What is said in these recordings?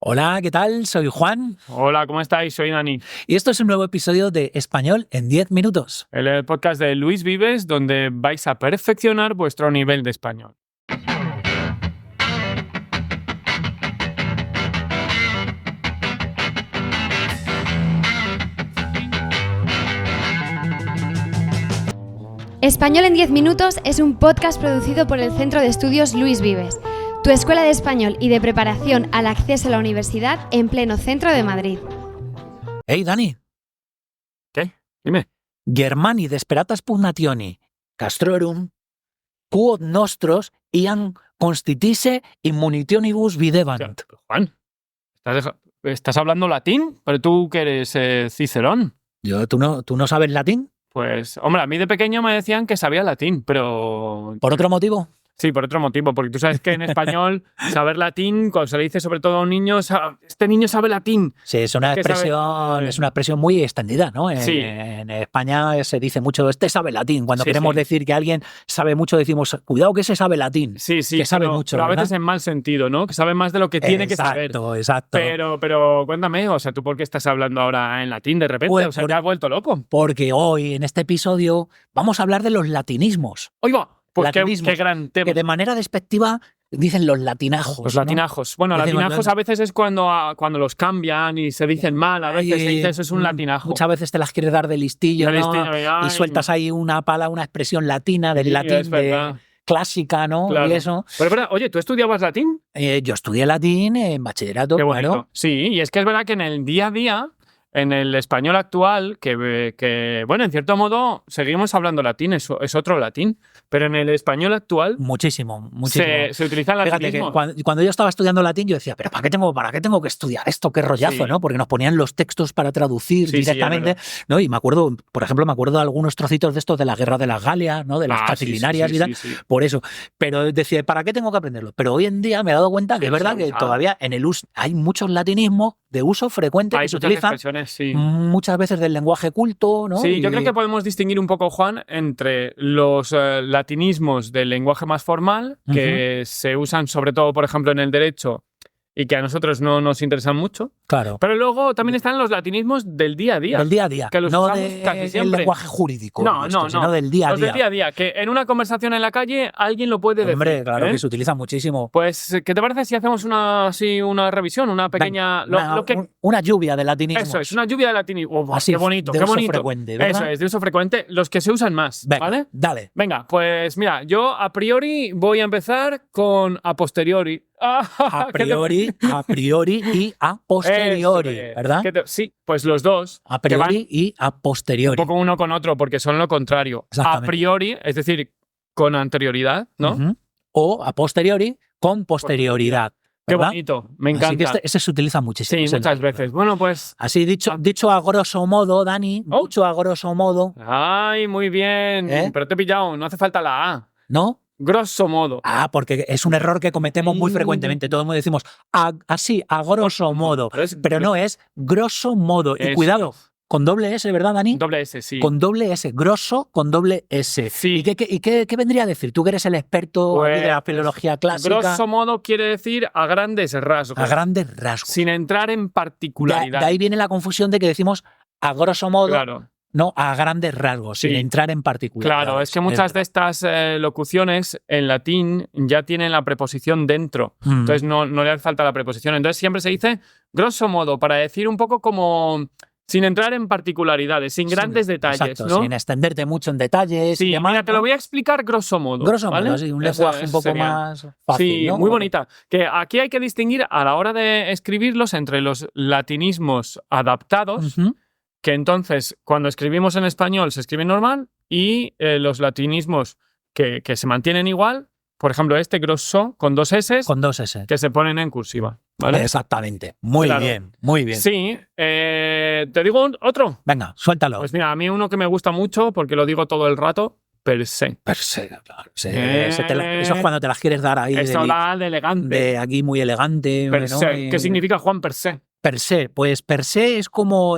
Hola, ¿qué tal? Soy Juan Hola, ¿cómo estáis? Soy Dani. y esto es un nuevo episodio de Español en 10 minutos. El podcast de Luis Vives, donde vais a perfeccionar vuestro nivel de español. Español en 10 minutos es un podcast producido por el Centro de Estudios Luis Vives, tu escuela de español y de preparación al acceso a la universidad en pleno centro de Madrid. Hey, Dani. ¿Qué? Dime. Germani desperatas pugnationi, castrorum, quod nostros iam constituisse immunitionibus videbant. Juan, ¿estás hablando latín? ¿Pero tú que eres Cicerón? ¿Tú no sabes latín? Pues, hombre, a mí de pequeño me decían que sabía latín, pero... ¿Por otro motivo? Sí, por otro motivo, porque tú sabes que en español saber latín, cuando se le dice sobre todo a un niño, este niño sabe latín. Sí, es una expresión muy extendida, ¿no? Sí. En España se dice mucho, este sabe latín. Cuando Sí, queremos sí. decir que alguien sabe mucho, decimos, cuidado que ese sabe latín. Sí, que sabe mucho, pero a ¿verdad? veces en mal sentido, ¿no? Que sabe más de lo que tiene que saber. Exacto. Pero cuéntame, o sea, ¿tú por qué estás hablando ahora en latín de repente? Pues, O sea, ¿te has vuelto loco? Porque hoy, en este episodio, vamos a hablar de los latinismos. Oiga, pues Latinismos, qué gran tema. Que de manera despectiva dicen los latinajos. Los ¿no? latinajos. Bueno, Decimos, latinajos a veces es cuando los cambian y se dicen mal. A veces se dice eso es un latinajo. Muchas veces te las quieres dar de listillo, De ¿no? listillo, Y sueltas ahí una expresión latina del Sí, latín, es verdad. clásica, ¿no? Claro. Y eso. Pero es verdad, oye, ¿tú estudiabas latín? Yo estudié latín en bachillerato, Qué bonito. claro. Sí, y es que es verdad que en el día a día, en el español actual, que bueno, en cierto modo seguimos hablando latín, es otro latín, pero en el español actual Muchísimo. se utiliza el Fíjate que latinismo. cuando yo estaba estudiando latín, yo decía, ¿pero para qué tengo que estudiar esto? Qué rollazo, Sí. ¿no? Porque nos ponían los textos para traducir Sí, directamente, ¿no? Y me acuerdo, por ejemplo, de algunos trocitos de estos de la Guerra de las Galias, ¿no? De las Catilinarias y tal. Sí. Por eso. Pero decía, ¿para qué tengo que aprenderlo? Pero hoy en día me he dado cuenta que es verdad que todavía en el uso hay muchos latinismos de uso frecuente Hay que se muchas utilizan expresiones, sí. muchas veces del lenguaje culto, ¿no? Sí, yo creo que podemos distinguir un poco, Juan, entre los latinismos del lenguaje más formal, que se usan sobre todo, por ejemplo, en el derecho y que a nosotros no nos interesan mucho. Claro. Pero luego también están los latinismos del día a día. Del día a día. Que los no usamos casi del siempre. lenguaje jurídico. No. Sino del día a Los día. del día a día, que en una conversación en la calle alguien lo puede decir. Hombre, claro ¿eh? que se utiliza muchísimo. Pues, ¿qué te parece si hacemos una revisión, una pequeña... Una lluvia de latinismos. Eso es, una lluvia de latinismo. Así, qué bonito, de qué uso bonito. frecuente, ¿verdad? Eso es, de uso frecuente, los que se usan más, Venga, ¿vale? dale. Venga, pues mira, yo a priori voy a empezar con a posteriori. A priori y a posteriori, ¿verdad? Sí, pues los dos. A priori y a posteriori. Un poco uno con otro, porque son lo contrario. A priori, es decir, con anterioridad, ¿no? Uh-huh. O a posteriori con posterioridad. Qué ¿verdad? bonito, me encanta. Así que ese se utiliza muchísimo. Sí, muchas veces. Bueno, pues... Así dicho a grosso modo, Dani, dicho a grosso modo. Ay, muy bien. Pero te he pillado, no hace falta la A. ¿No? Grosso modo. Porque es un error que cometemos muy frecuentemente. Todo el mundo decimos así, a grosso modo. Pero no, es grosso modo. Y cuidado, con doble S, ¿verdad, Dani? Doble S, sí. Con doble S, grosso con doble S. Sí. ¿Y qué vendría a decir? Tú que eres el experto de la filología clásica. Grosso modo quiere decir a grandes rasgos. A grandes rasgos. Sin entrar en particularidad. De ahí viene la confusión de que decimos a grosso modo. Claro. No, a grandes rasgos, sin entrar en particular. Claro, es que muchas de estas locuciones en latín ya tienen la preposición dentro. Entonces no le hace falta la preposición. Entonces siempre se dice grosso modo, para decir un poco como sin entrar en particularidades, sin grandes detalles. Exacto, ¿no? sin extenderte mucho en detalles. Sí, y demás, mira, te lo voy a explicar grosso modo. Grosso ¿vale? modo, sí, un lenguaje un poco más fácil. Sí, ¿no? muy bonita. Que aquí hay que distinguir a la hora de escribirlos entre los latinismos adaptados, que entonces cuando escribimos en español se escribe normal, y los latinismos que se mantienen igual, por ejemplo este grosso con dos S, que se ponen en cursiva. ¿Vale? Exactamente. Muy bien, muy bien. Sí. ¿Te digo otro? Venga, suéltalo. Pues mira, a mí uno que me gusta mucho, porque lo digo todo el rato, per se. Per se, claro. Eso es cuando te las quieres dar ahí. Eso da de elegante. De aquí muy elegante. Per se. ¿no? ¿Qué significa, Juan, per se? Per se, pues per se es como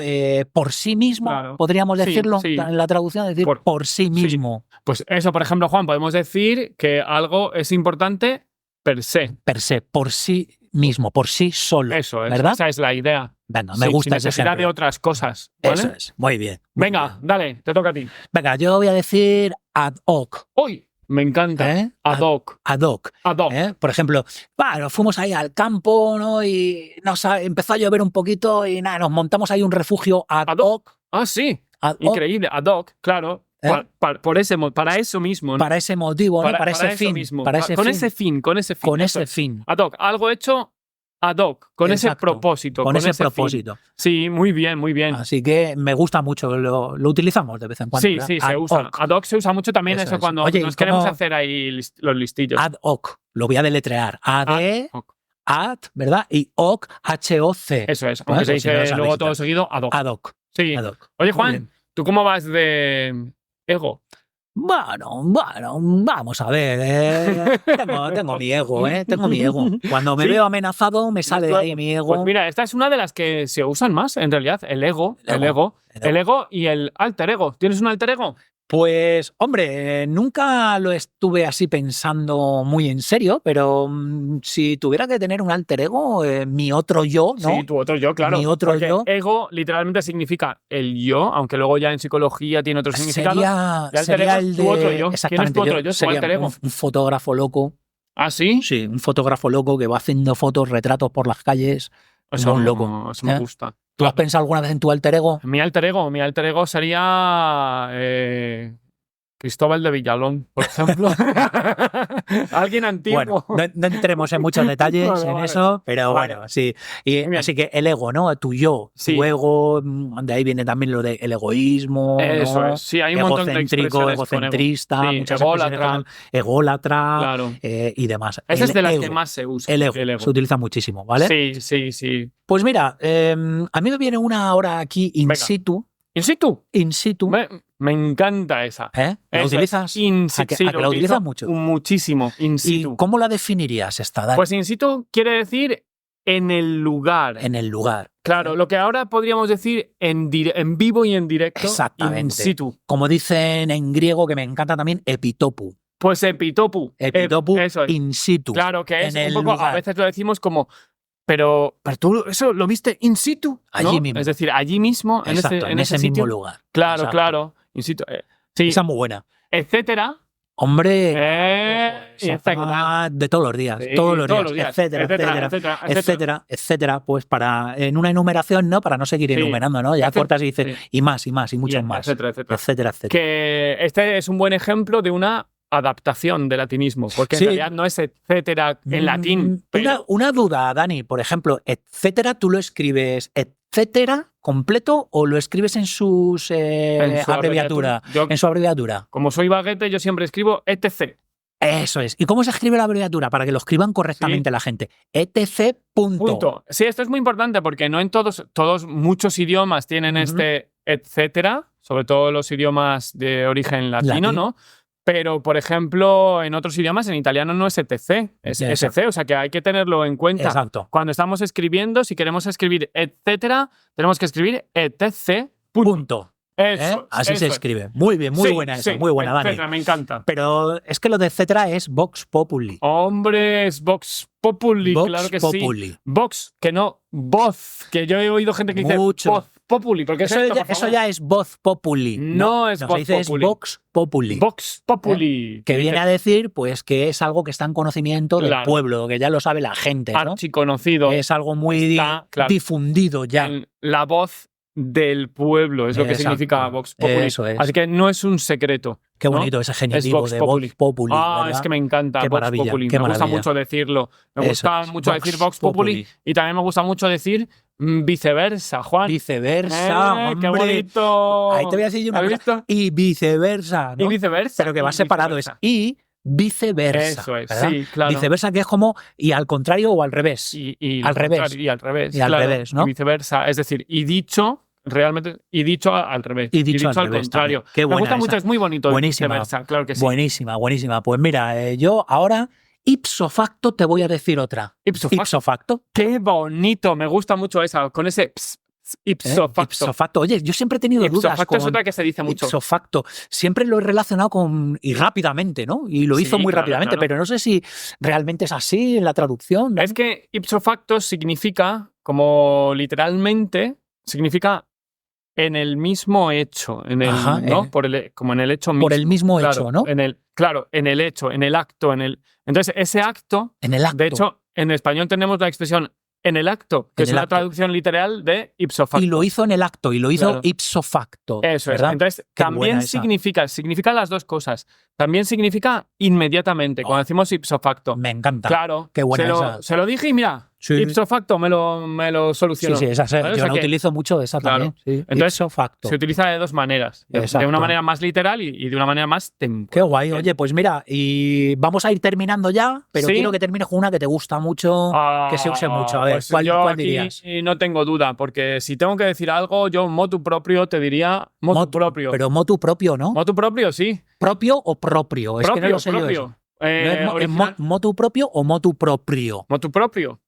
por sí mismo, claro. Podríamos decirlo sí. en la traducción, decir por sí mismo. Sí. Pues eso, por ejemplo, Juan, podemos decir que algo es importante per se. Per se, por sí mismo, por sí solo. Eso es, ¿verdad? esa es la idea. Venga, me gusta sin ese necesidad ejemplo. de otras cosas, ¿vale? Eso es, muy bien. Muy Venga, bien. dale, te toca a ti. Venga, yo voy a decir ad hoc. ¡Uy! Me encanta. ¿Eh? Ad hoc. Ad hoc. Ad hoc. Por ejemplo, nos fuimos ahí al campo, ¿no? Y empezó a llover un poquito y nada, nos montamos ahí un refugio ad hoc. Ah, sí. Ad hoc, Increíble. Ad hoc, claro. Para eso mismo, ¿no? para ese motivo, ¿no? Para ese eso fin. mismo. Para ese Con fin. ese fin, con ese fin. Con eso ese es. fin. Ad hoc, algo hecho ad hoc, con ese Exacto. propósito. Con ese fin. propósito. Sí, muy bien, muy bien. Así que me gusta mucho, lo utilizamos de vez en cuando. Sí, ¿verdad? sí, se Ad usa. hoc. Ad hoc se usa mucho también Eso eso es. cuando Oye, nos ¿y queremos cómo? hacer ahí los listillos. Ad hoc. Lo voy a deletrear. Ad hoc. Ad, ¿verdad? Y hoc, H-O-C. Eso es. Bueno, Aunque se pues si no lo dice sabéis luego y todo tal. seguido, ad hoc. Ad hoc. Sí. Ad hoc. Oye, Muy Juan, bien. ¿tú cómo vas de ego? Bueno, vamos a ver. Tengo mi ego, ¿eh? Tengo mi ego. Cuando me ¿Sí? veo amenazado, me sale de ahí mi ego. Pues mira, esta es una de las que se usan más, en realidad. El ego y el alter ego. ¿Tienes un alter ego? Pues, hombre, nunca lo estuve así pensando muy en serio, pero si tuviera que tener un alter ego, mi otro yo, ¿no? Sí, tu otro yo, claro. Mi otro Porque yo. ego literalmente significa el yo, aunque luego ya en psicología tiene otro significado. Sería el de... tu otro yo. ¿Quién es Exactamente, tu otro yo? Tu sería alter ego. un fotógrafo loco. ¿Ah, sí? Sí, un fotógrafo loco que va haciendo fotos, retratos por las calles. Eso, un loco. Eso me ¿eh? gusta. ¿Tú has pensado alguna vez en tu alter ego? Mi alter ego sería Cristóbal de Villalón, por ejemplo. Alguien antiguo. Bueno, no entremos en muchos detalles en Vale. eso, pero Vale. bueno, sí. Y, Muy bien. así que el ego, ¿no? Tu yo, Sí. tu ego, de ahí viene también lo del egoísmo. Eso ¿no? es. Sí, hay un montón de Egocéntrico, expresiones con ego. egocentrista, Sí, muchas ególatra. expresiones, ególatra Claro. y demás. Esa El es de las ego, que más se usa. El ego, se utiliza muchísimo, ¿vale? Sí, sí, sí. Pues mira, a mí me viene una ahora aquí in Venga. situ. ¿In situ? In situ. Me encanta esa. ¿Eh? ¿La Eso utilizas? es. In ¿A situ. que Sí, la lo utilizas utilizo mucho? Muchísimo. In ¿Y situ. cómo la definirías esta, Dani? Pues in situ quiere decir en el lugar. En el lugar. Claro, lo que ahora podríamos decir en vivo y en directo. Exactamente. In situ. Como dicen en griego, que me encanta también, epitopu. Pues epitopu. Epitopu Eso es. in situ. Claro, que es en un el poco, lugar. a veces lo decimos como, pero tú eso lo viste in situ, ¿no? Allí mismo. Es decir, allí mismo, Exacto, en ese mismo sitio. lugar. Claro, Exacto. claro, in situ. Sí, Esa es muy buena. etcétera. Hombre, Y esa etcétera. de todos los días, Sí, todos los días, etcétera, etcétera, pues en una enumeración, ¿no? Para no seguir Sí. enumerando, ¿no? Ya cortas y dices, Sí. y más, y muchos Y más, etcétera. etcétera. Que este es un buen ejemplo de una adaptación del latinismo, porque Sí. en realidad no es etcétera en latín. Pero Una duda, Dani, por ejemplo, etcétera, ¿tú lo escribes etcétera completo o lo escribes en sus en su abreviatura? Yo, En su abreviatura. como soy baguete, yo siempre escribo etc. Eso es. ¿Y cómo se escribe la abreviatura? Para que lo escriban correctamente la gente. etc. Punto. Sí, esto es muy importante porque no en muchos idiomas tienen este etcétera, sobre todo los idiomas de origen latino, ¿no? Pero, por ejemplo, en otros idiomas, en italiano no es etc, es sc, o sea que hay que tenerlo en cuenta. Exacto. Cuando estamos escribiendo, si queremos escribir etcétera, tenemos que escribir etc. Punto. Eso, Así se escribe. Muy bien, muy buena esa, muy buena, Dani. Etcétera, me encanta. Pero es que lo de etcétera es Vox Populi. Hombre, es Vox Populi, Vox claro que Populi. sí. Vox, que no voz, que yo he oído gente que dice Mucho. Voz Populi. Porque Eso ya es Voz Populi. No es se Voz dice Populi. Es Vox Populi. Vox Populi. Que viene a decir pues que es algo que está en conocimiento del Claro. pueblo, que ya lo sabe la gente, ¿no? Archiconocido. Es algo muy Está, claro, difundido ya. en la voz del pueblo, es lo que Exacto. significa Vox Populi. Eso es. Así que no es un secreto. Qué ¿no? bonito ese Es genitivo Vox de Populi. Vox Populi. ¿verdad? Es que me encanta Qué Vox maravilla, Populi. qué Me gusta maravilla. mucho decirlo. Me Eso gusta es. mucho Vox decir Vox Populi. Y también me gusta mucho decir viceversa, Juan. Viceversa, ¡Qué hombre. bonito! Ahí te voy a decir yo una ¿Has cosa. visto? Y viceversa, ¿no? Y viceversa. Pero que va Y separado, viceversa. es y viceversa. Eso es, ¿verdad? sí, claro. Viceversa, que es como y al contrario o al revés. Y al revés. Y al revés. Y al claro. revés, ¿no? Y viceversa. Es decir, y dicho realmente, y dicho al revés. Y dicho al al revés contrario. también. Qué Me buena gusta esa. mucho, es muy bonito. Buenísima. Viceversa, claro que sí. Buenísima, buenísima. Pues mira, yo ahora ipso facto te voy a decir otra. Ipso facto. Ipso facto. Qué bonito, me gusta mucho esa, con ese ps, ipso facto. Ipso facto. Oye, yo siempre he tenido Ipso dudas facto con es otra que se dice mucho. ipso facto. Siempre lo he relacionado con y rápidamente, ¿no? Y lo Sí, hizo muy claro, rápidamente, claro. pero no sé si realmente es así en la traducción, ¿no? Es que ipso facto significa, como literalmente, significa en el mismo hecho, Ajá, ¿no? Como en el hecho mismo. por el mismo Claro, hecho, ¿no? en el hecho, en el acto, Entonces, ese acto, En el acto. de hecho, en español tenemos la expresión en el acto, que En es el una acto. traducción literal de ipso facto. Y lo hizo en el acto, y lo hizo Claro. ipso facto. Eso ¿verdad? es. Entonces, Qué buena también esa. significa las dos cosas. También significa inmediatamente, cuando decimos ipso facto. Me encanta. Claro. Qué buena esa. Se lo dije y mira, Sí. ipso facto me lo Sí, solucionó. sí, esa. ¿Vale? O Yo sea la que utilizo mucho esa Claro. también. Sí. Entonces, Ipso facto. se utiliza de dos maneras. De Exacto. una manera más literal y de una manera más temporal. Qué guay. Oye, pues mira, y vamos a ir terminando ya, pero ¿Sí? quiero que termines con una que te gusta mucho, que se use mucho. A ver, Pues ¿cuál yo aquí dirías? no tengo duda, porque si tengo que decir algo, yo motu propio te diría motu propio. Pero motu propio, ¿no? Motu propio, sí. ¿Propio o propio? Es que no lo sé yo propio. eso. ¿No es Original. motu propio o motu propio? Motu propio.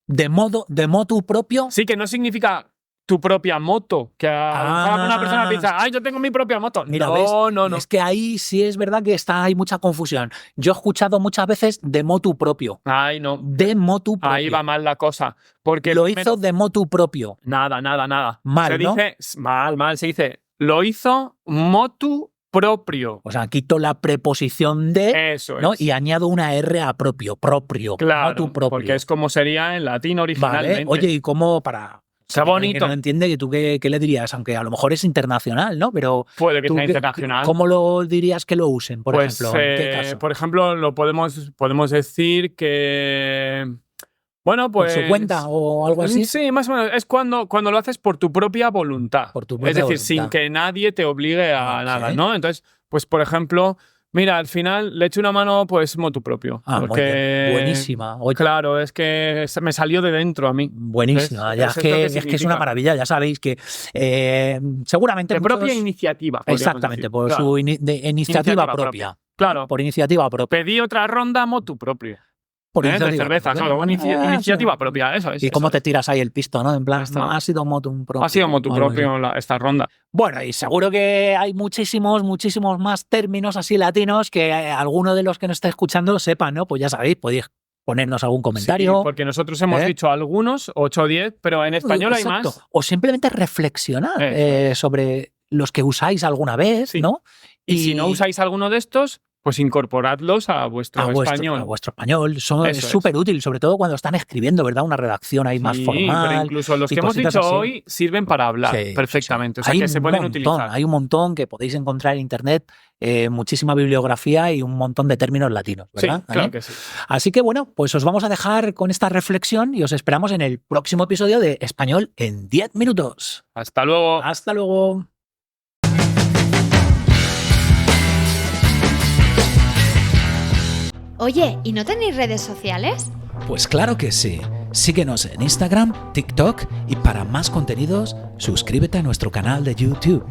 De motu propio. Sí, que no significa tu propia moto. Que a lo mejor alguna persona piensa, ay, yo tengo mi propia moto. Mira, no, ¿ves? no. Es que ahí sí es verdad que hay mucha confusión. Yo he escuchado muchas veces de motu propio. Ay, no. De motu propio. Ahí va mal la cosa. Porque Lo hizo de motu propio. Nada. Mal, se ¿no? dice, mal. Se dice, lo hizo motu propio. O sea, quito la preposición de, Eso ¿no? es. Y añado una R a propio. Claro, motu propio. porque es como sería en latín originalmente. Vale. Oye, ¿y cómo para...? Está bonito. Que no entiende, ¿tú qué le dirías? Aunque a lo mejor es internacional, ¿no? Pero Puede que ¿tú sea internacional. ¿cómo lo dirías que lo usen, por Pues, ejemplo? ¿En qué caso? por ejemplo, lo podemos decir que... Bueno, pues... ¿Por su cuenta o algo así? Sí, más o menos. Es cuando lo haces por tu propia voluntad. Por tu propia es decir, voluntad. sin que nadie te obligue a Ok. nada, ¿no? Entonces, pues por ejemplo, mira, al final le echo una mano, pues motu propio. Ah, muy bien. Buenísima. Oye, Claro, es que me salió de dentro a mí. buenísima. Ya, Eso es es lo que que es una significa. maravilla. Ya sabéis que seguramente De muchos- propia iniciativa. podríamos Exactamente, decir. por Claro. su iniciativa propia. Claro. Por iniciativa propia. Pedí otra ronda motu propio. Por De iniciativa cerveza, propia. claro. Iniciativa propia, eso es. ¿Y cómo eso te es. tiras ahí el pisto, no? En plan, Esto. no, ha sido motu propio. Ha sido motu o algo así. propio esta ronda. Bueno, y seguro que hay muchísimos más términos así latinos que alguno de los que nos está escuchando sepan, ¿no? Pues ya sabéis, podéis ponernos algún comentario. Sí, porque nosotros hemos dicho algunos, 8 o 10, pero en español hay Exacto. más. O simplemente reflexionar Eso sobre los que usáis alguna vez, Sí. ¿no? Y si no usáis alguno de estos, pues incorporadlos a vuestro español. A vuestro español. Es Eso es. súper útil, sobre todo cuando están escribiendo, ¿verdad? Una redacción ahí más Sí, formal. pero incluso los y que hemos cositas dicho así. hoy sirven para hablar Sí, perfectamente. sí. O sea, Hay que se un pueden montón, utilizar. Hay un montón que podéis encontrar en internet, muchísima bibliografía y un montón de términos latinos, Sí, ¿verdad? claro ¿Vale? que sí. Así que bueno, pues os vamos a dejar con esta reflexión y os esperamos en el próximo episodio de Español en 10 minutos. Hasta luego. Hasta luego. Oye, ¿y no tenéis redes sociales? Pues claro que sí. Síguenos en Instagram, TikTok y para más contenidos, suscríbete a nuestro canal de YouTube.